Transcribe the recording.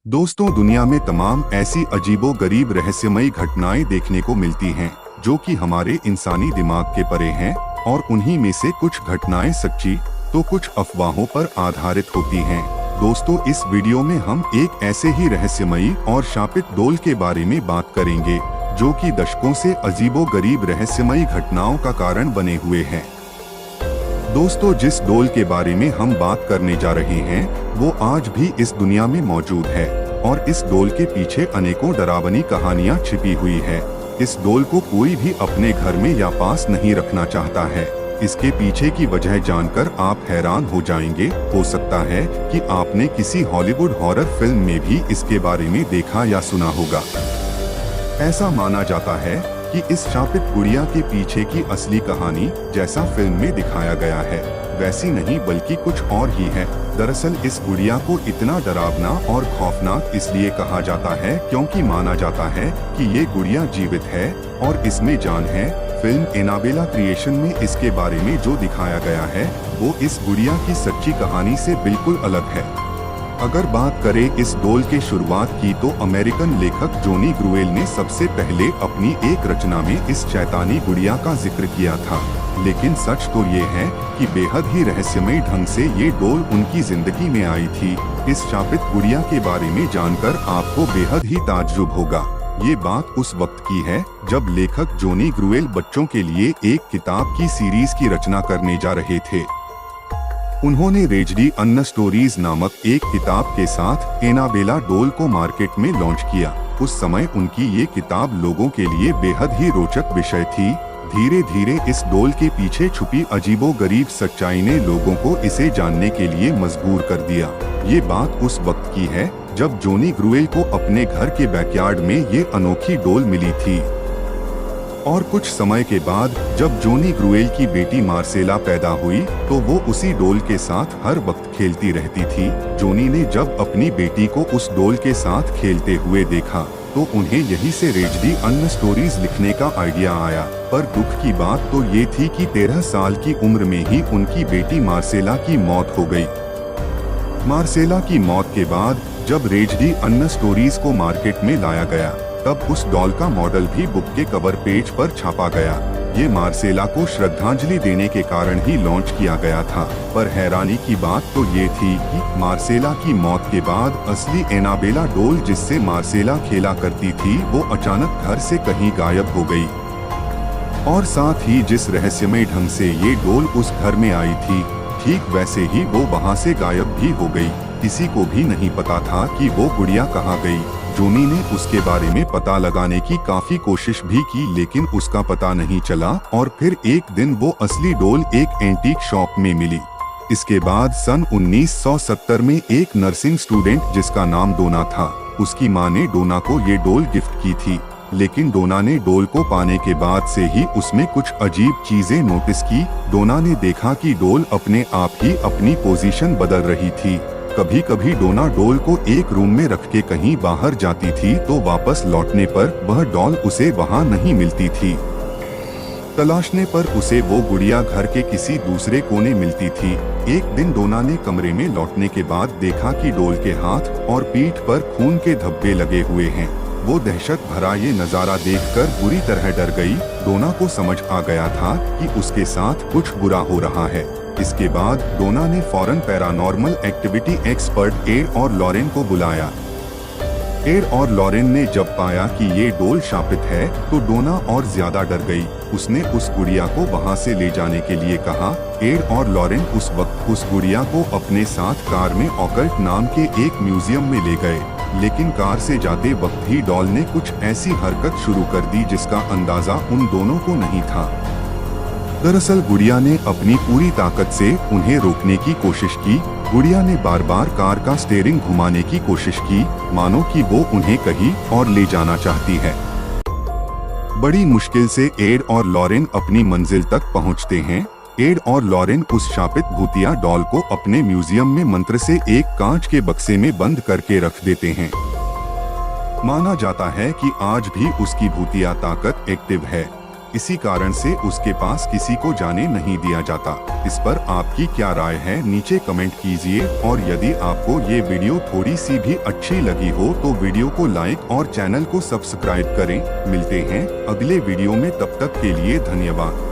दोस्तों, दुनिया में तमाम ऐसी अजीबो-गरीब रहस्यमयी घटनाएं देखने को मिलती हैं, जो कि हमारे इंसानी दिमाग के परे हैं और उन्हीं में से कुछ घटनाएं सच्ची तो कुछ अफवाहों पर आधारित होती हैं। दोस्तों, इस वीडियो में हम एक ऐसे ही रहस्यमयी और शापित डोल के बारे में बात करेंगे, जो कि दशकों से अजीबो-गरीब रहस्यमयी घटनाओं का कारण बने हुए हैं। दोस्तों, जिस डोल के बारे में हम बात करने जा रहे हैं, वो आज भी इस दुनिया में मौजूद है और इस डोल के पीछे अनेकों डरावनी कहानियां छिपी हुई है। इस डोल को कोई भी अपने घर में या पास नहीं रखना चाहता है। इसके पीछे की वजह जानकर आप हैरान हो जाएंगे। हो सकता है कि आपने किसी हॉलीवुड हॉरर फिल्म में भी इसके बारे में देखा या सुना होगा। ऐसा माना जाता है कि इस शापित गुड़िया के पीछे की असली कहानी, जैसा फिल्म में दिखाया गया है, वैसी नहीं बल्कि कुछ और ही है। दरअसल इस गुड़िया को इतना डरावना और खौफनाक इसलिए कहा जाता है क्योंकि माना जाता है कि ये गुड़िया जीवित है और इसमें जान है। फिल्म एनाबेला क्रिएशन में इसके बारे में जो दिखाया गया है, वो इस गुड़िया की सच्ची कहानी से बिल्कुल अलग है। अगर बात करें इस डोल के शुरुआत की, तो अमेरिकन लेखक जोनी ग्रुएल ने सबसे पहले अपनी एक रचना में इस शैतानी गुड़िया का जिक्र किया था। लेकिन सच तो ये है कि बेहद ही रहस्यमय ढंग से ये डोल उनकी जिंदगी में आई थी। इस शापित गुड़िया के बारे में जानकर आपको बेहद ही ताज्जुब होगा। ये बात उस वक्त की है जब लेखक जोनी ग्रुएल बच्चों के लिए एक किताब की सीरीज की रचना करने जा रहे थे। उन्होंने रेजडी अन्ना स्टोरीज नामक एक किताब के साथ एनाबेला डोल को मार्केट में लॉन्च किया। उस समय उनकी ये किताब लोगों के लिए बेहद ही रोचक विषय थी। धीरे धीरे इस डोल के पीछे छुपी अजीबो-गरीब सच्चाई ने लोगों को इसे जानने के लिए मजबूर कर दिया। ये बात उस वक्त की है जब जोनी ग्रुएल को अपने घर के बैकयार्ड में ये अनोखी डोल मिली थी। और कुछ समय के बाद जब जोनी ग्रुएल की बेटी मार्सेला पैदा हुई, तो वो उसी डोल के साथ हर वक्त खेलती रहती थी। जोनी ने जब अपनी बेटी को उस डोल के साथ खेलते हुए देखा, तो उन्हें यहीं से रेजडी अन्ना स्टोरीज लिखने का आइडिया आया। पर दुख की बात तो ये थी कि 13 साल की उम्र में ही उनकी बेटी मार्सेला की मौत हो गई। मार्सेला की मौत के बाद जब रेजडी अन्ना स्टोरीज को मार्केट में लाया गया, तब उस डॉल का मॉडल भी बुक के कवर पेज पर छापा गया। ये मार्सेला को श्रद्धांजलि देने के कारण ही लॉन्च किया गया था। पर हैरानी की बात तो ये थी कि मार्सेला की मौत के बाद असली एनाबेला डोल, जिससे मार्सेला खेला करती थी, वो अचानक घर से कहीं गायब हो गई। और साथ ही जिस रहस्यमय ढंग से ये डोल उस घर में आई थी, ठीक वैसे ही वो वहाँ से गायब भी हो गई। किसी को भी नहीं पता था कि वो गुड़िया कहाँ गई। जोनी ने उसके बारे में पता लगाने की काफी कोशिश भी की, लेकिन उसका पता नहीं चला। और फिर एक दिन वो असली डोल एक एंटीक शॉप में मिली। इसके बाद सन 1970 में एक नर्सिंग स्टूडेंट जिसका नाम डोना था, उसकी माँ ने डोना को ये डोल गिफ्ट की थी। लेकिन डोना ने डोल को पाने के बाद से ही उसमें कुछ अजीब चीजें नोटिस की। डोना ने देखा कि डोल अपने आप ही अपनी पोजीशन बदल रही थी। कभी कभी डोना डोल को एक रूम में रख के कहीं बाहर जाती थी, तो वापस लौटने पर वह डॉल उसे वहां नहीं मिलती थी। तलाशने पर उसे वो गुड़िया घर के किसी दूसरे कोने मिलती थी। एक दिन डोना ने कमरे में लौटने के बाद देखा कि डोल के हाथ और पीठ पर खून के धब्बे लगे हुए हैं। वो दहशत भरा ये नजारा देखकर बुरी तरह डर गई। डोना को समझ आ गया था कि उसके साथ कुछ बुरा हो रहा है। इसके बाद डोना ने फौरन पैरानॉर्मल एक्टिविटी एक्सपर्ट एड और लॉरेन को बुलाया। एड और लॉरेन ने जब पाया कि ये डोल शापित है, तो डोना और ज्यादा डर गई। उसने उस गुड़िया को वहां से ले जाने के लिए कहा। एड और लॉरेन उस वक्त उस गुड़िया को अपने साथ कार में ऑकल्ट नाम के एक म्यूजियम में ले गए। लेकिन कार से जाते वक्त ही डॉल ने कुछ ऐसी हरकत शुरू कर दी जिसका अंदाजा उन दोनों को नहीं था। दरअसल गुड़िया ने अपनी पूरी ताकत से उन्हें रोकने की कोशिश की। गुड़िया ने बार बार कार का स्टीयरिंग घुमाने की कोशिश की, मानो कि वो उन्हें कहीं और ले जाना चाहती है। बड़ी मुश्किल से एड और लॉरेन अपनी मंजिल तक पहुंचते हैं। एड और लॉरेन उस शापित भूतिया डॉल को अपने म्यूजियम में मंत्र से एक कांच के बक्से में बंद करके रख देते हैं। माना जाता है कि आज भी उसकी भूतिया ताकत एक्टिव है। इसी कारण से उसके पास किसी को जाने नहीं दिया जाता। इस पर आपकी क्या राय है, नीचे कमेंट कीजिए। और यदि आपको ये वीडियो थोड़ी सी भी अच्छी लगी हो तो वीडियो को लाइक और चैनल को सब्सक्राइब करें। मिलते हैं अगले वीडियो में, तब तक के लिए धन्यवाद।